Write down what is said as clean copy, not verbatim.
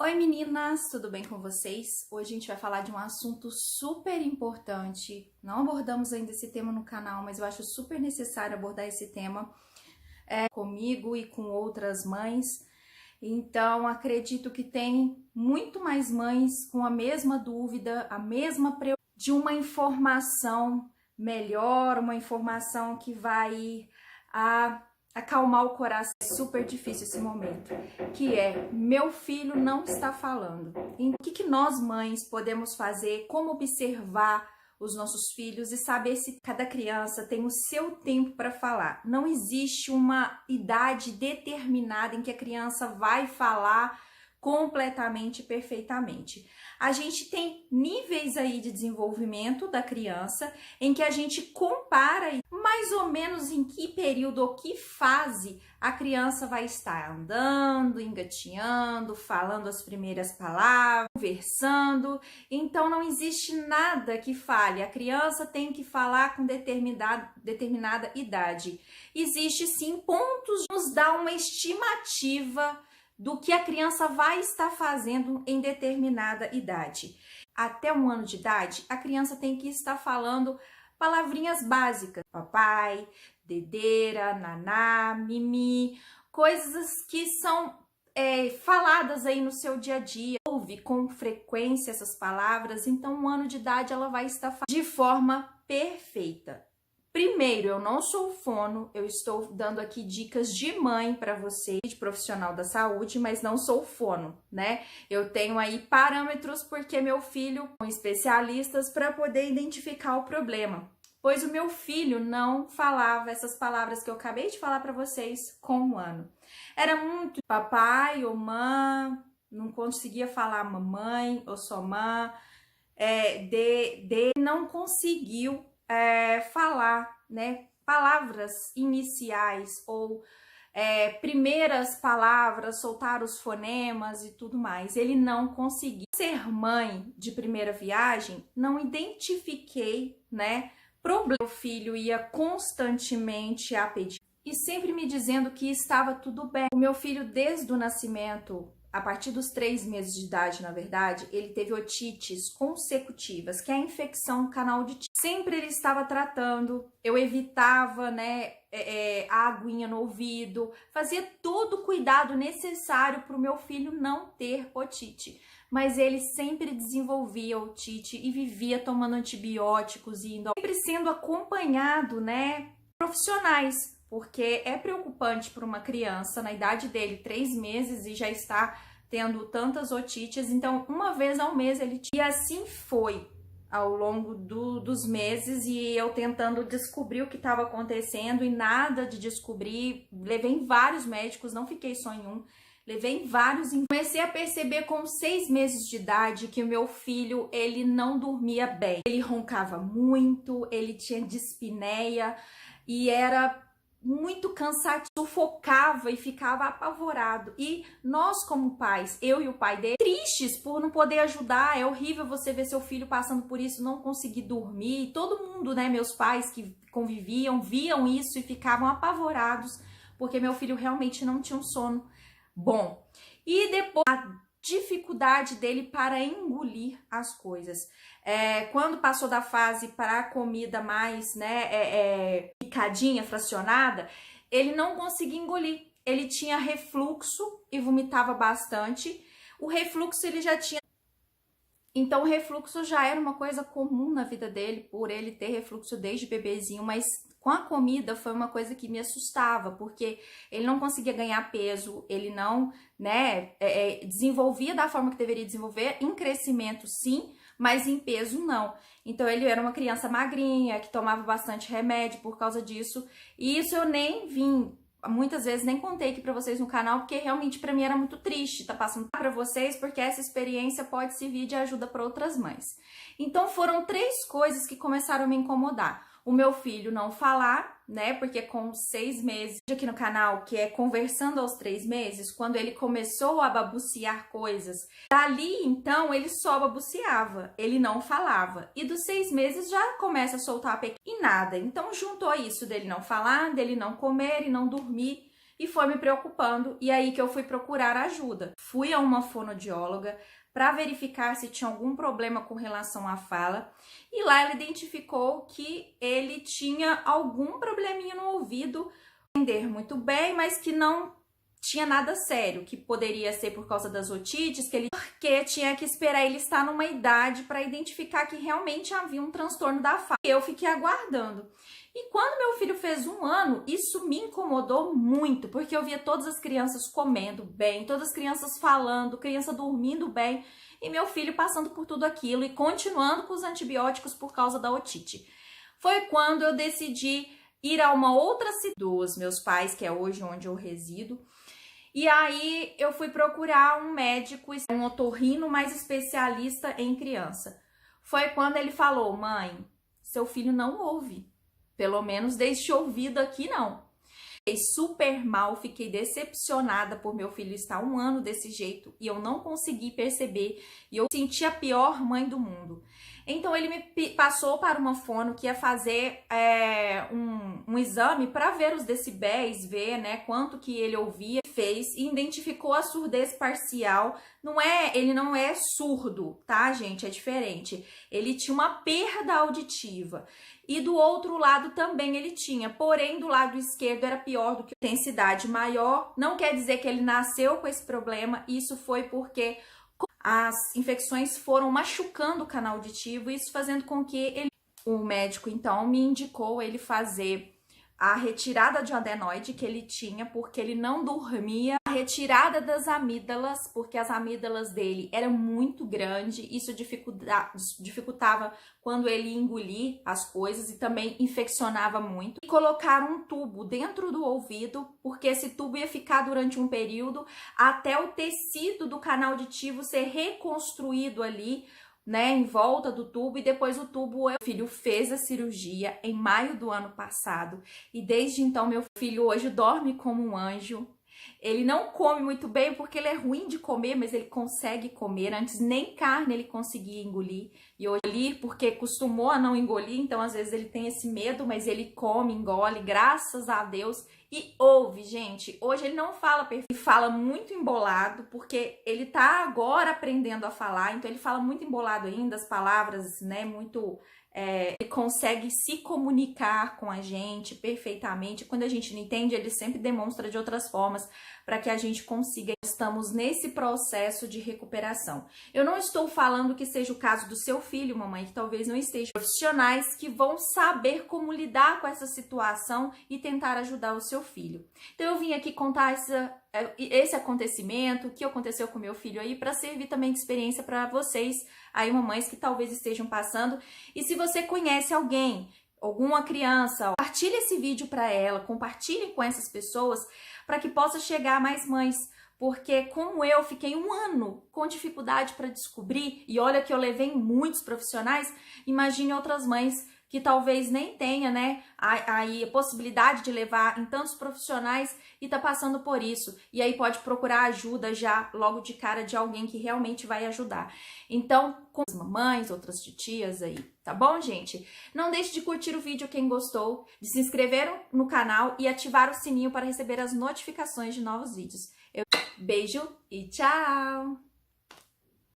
Oi meninas, tudo bem com vocês? Hoje a gente vai falar de um assunto super importante. Não abordamos ainda esse tema no canal, mas eu acho super necessário abordar esse tema comigo e com outras mães. Então acredito que tem muito mais mães com a mesma dúvida, a mesma preocupação de uma informação melhor, uma informação que vai acalmar o coração. É super difícil esse momento, que é: meu filho não está falando. Então, o que nós mães podemos fazer? Como observar os nossos filhos e saber se cada criança tem o seu tempo para falar? Não existe uma idade determinada em que a criança vai falar completamente, perfeitamente. A gente tem níveis aí de desenvolvimento da criança em que a gente compara mais ou menos em que período ou que fase a criança vai estar andando, engatinhando, falando as primeiras palavras, conversando. Então não existe nada que fale, a criança tem que falar com determinada idade. Existe sim pontos que nos dá uma estimativa do que a criança vai estar fazendo em determinada idade. Até 1 ano de idade, a criança tem que estar falando palavrinhas básicas: papai, dedeira, naná, mimi, coisas que são faladas aí no seu dia a dia. Ouve com frequência essas palavras, então 1 ano de idade ela vai estar falando de forma perfeita. Primeiro, eu não sou fono, eu estou dando aqui dicas de mãe para você, de profissional da saúde, mas não sou fono, né? Eu tenho aí parâmetros porque meu filho com especialistas para poder identificar o problema. Pois o meu filho não falava essas palavras que eu acabei de falar para vocês com 1 ano. Era muito papai ou mãe, não conseguia falar mamãe ou só mãe, não conseguiu falar, né, palavras iniciais ou primeiras palavras, soltar os fonemas e tudo mais. Ele não conseguiu. Ser mãe de primeira viagem, não identifiquei, né, problema. Meu filho ia constantemente a pedir e sempre me dizendo que estava tudo bem. O meu filho, desde o nascimento, a partir dos 3 meses de idade, na verdade, ele teve otites consecutivas, que é a infecção do canal de Tillich. Sempre ele estava tratando, eu evitava, né, a aguinha no ouvido, fazia todo o cuidado necessário para o meu filho não ter otite. Mas ele sempre desenvolvia otite e vivia tomando antibióticos e sempre sendo acompanhado, né, profissionais. Porque é preocupante para uma criança na idade dele, 3 meses, e já está tendo tantas otites. Então, 1 vez ao mês ele tinha. E assim foi ao longo dos meses, e eu tentando descobrir o que estava acontecendo e nada de descobrir. Levei em vários médicos, não fiquei só em um. Levei em vários. Comecei a perceber com 6 meses de idade que o meu filho, ele não dormia bem. Ele roncava muito, ele tinha dispneia e era muito cansativo, sufocava e ficava apavorado. E nós, como pais, eu e o pai dele, tristes por não poder ajudar. É horrível você ver seu filho passando por isso, não conseguir dormir. E todo mundo, né, meus pais que conviviam, viam isso e ficavam apavorados, porque meu filho realmente não tinha um sono bom. E depois a dificuldade dele para engolir as coisas. Quando passou da fase para a comida mais, né, picadinha, fracionada, ele não conseguia engolir. Ele tinha refluxo e vomitava bastante. O refluxo ele já tinha. Então o refluxo já era uma coisa comum na vida dele, por ele ter refluxo desde bebezinho, mas com a comida foi uma coisa que me assustava, porque ele não conseguia ganhar peso, ele não, né, desenvolvia da forma que deveria desenvolver, em crescimento sim, mas em peso não. Então ele era uma criança magrinha, que tomava bastante remédio por causa disso, e isso eu nem vim, muitas vezes nem contei aqui pra vocês no canal, porque realmente pra mim era muito triste tá passando pra vocês, porque essa experiência pode servir de ajuda para outras mães. Então foram 3 coisas que começaram a me incomodar. O meu filho não falar, né, porque com 6 meses, aqui no canal, que é Conversando aos 3 meses, quando ele começou a babuciar coisas, dali então ele só babuciava, ele não falava. E dos 6 meses já começa a soltar a pequena e nada. Então juntou isso dele não falar, dele não comer e não dormir, e foi me preocupando, e aí que eu fui procurar ajuda. Fui a uma fonoaudióloga para verificar se tinha algum problema com relação à fala, e lá ela identificou que ele tinha algum probleminha no ouvido, entender muito bem, mas que não tinha nada sério, que poderia ser por causa das otites, porque tinha que esperar ele estar numa idade para identificar que realmente havia um transtorno da fala. Eu fiquei aguardando. E quando meu filho fez 1 ano, isso me incomodou muito, porque eu via todas as crianças comendo bem, todas as crianças falando, criança dormindo bem, e meu filho passando por tudo aquilo e continuando com os antibióticos por causa da otite. Foi quando eu decidi ir a uma outra cidade dos meus pais, que é hoje onde eu resido, e aí eu fui procurar um médico, um otorrino mais especialista em criança. Foi quando ele falou: mãe, seu filho não ouve. Pelo menos deste ouvido aqui não. Fiquei super mal, fiquei decepcionada por meu filho estar 1 ano desse jeito e eu não consegui perceber e eu senti a pior mãe do mundo. Então ele me passou para uma fono que ia fazer um exame para ver os decibéis, ver, né, quanto que ele ouvia, fez e identificou a surdez parcial. Ele não é surdo, tá, gente? É diferente. Ele tinha uma perda auditiva. E do outro lado também ele tinha, porém do lado esquerdo era pior do que intensidade maior. Não quer dizer que ele nasceu com esse problema, isso foi porque as infecções foram machucando o canal auditivo, isso fazendo com que o médico então me indicou ele fazer a retirada de adenoide que ele tinha, porque ele não dormia, a retirada das amígdalas, porque as amígdalas dele eram muito grandes, isso dificultava quando ele engolia as coisas e também infeccionava muito. E colocar um tubo dentro do ouvido, porque esse tubo ia ficar durante um período até o tecido do canal auditivo ser reconstruído ali, né, em volta do tubo, e depois o tubo, meu filho fez a cirurgia em maio do ano passado, e desde então meu filho hoje dorme como um anjo. Ele não come muito bem porque ele é ruim de comer, mas ele consegue comer. Antes nem carne ele conseguia engolir, e hoje porque costumou a não engolir, então às vezes ele tem esse medo, mas ele come, engole, graças a Deus. E ouve, gente, hoje ele não fala perfeito, ele fala muito embolado, porque ele tá agora aprendendo a falar, então ele fala muito embolado ainda, as palavras, né, muito... ele consegue se comunicar com a gente perfeitamente. Quando a gente não entende, ele sempre demonstra de outras formas para que a gente consiga. Estamos nesse processo de recuperação. Eu não estou falando que seja o caso do seu filho, mamãe, que talvez não esteja. Profissionais que vão saber como lidar com essa situação e tentar ajudar o seu filho. Então eu vim aqui contar esse acontecimento, o que aconteceu com meu filho aí, para servir também de experiência para vocês aí, mamães, que talvez estejam passando. E se você conhece alguém, alguma criança, compartilhe esse vídeo para ela, compartilhe com essas pessoas para que possa chegar a mais mães. Porque como eu fiquei 1 ano com dificuldade para descobrir, e olha que eu levei muitos profissionais, imagine outras mães que talvez nem tenha, né, a possibilidade de levar em tantos profissionais e tá passando por isso. E aí pode procurar ajuda já logo de cara de alguém que realmente vai ajudar. Então, com as mamães, outras titias aí, tá bom, gente? Não deixe de curtir o vídeo quem gostou, de se inscrever no canal e ativar o sininho para receber as notificações de novos vídeos. Beijo e tchau!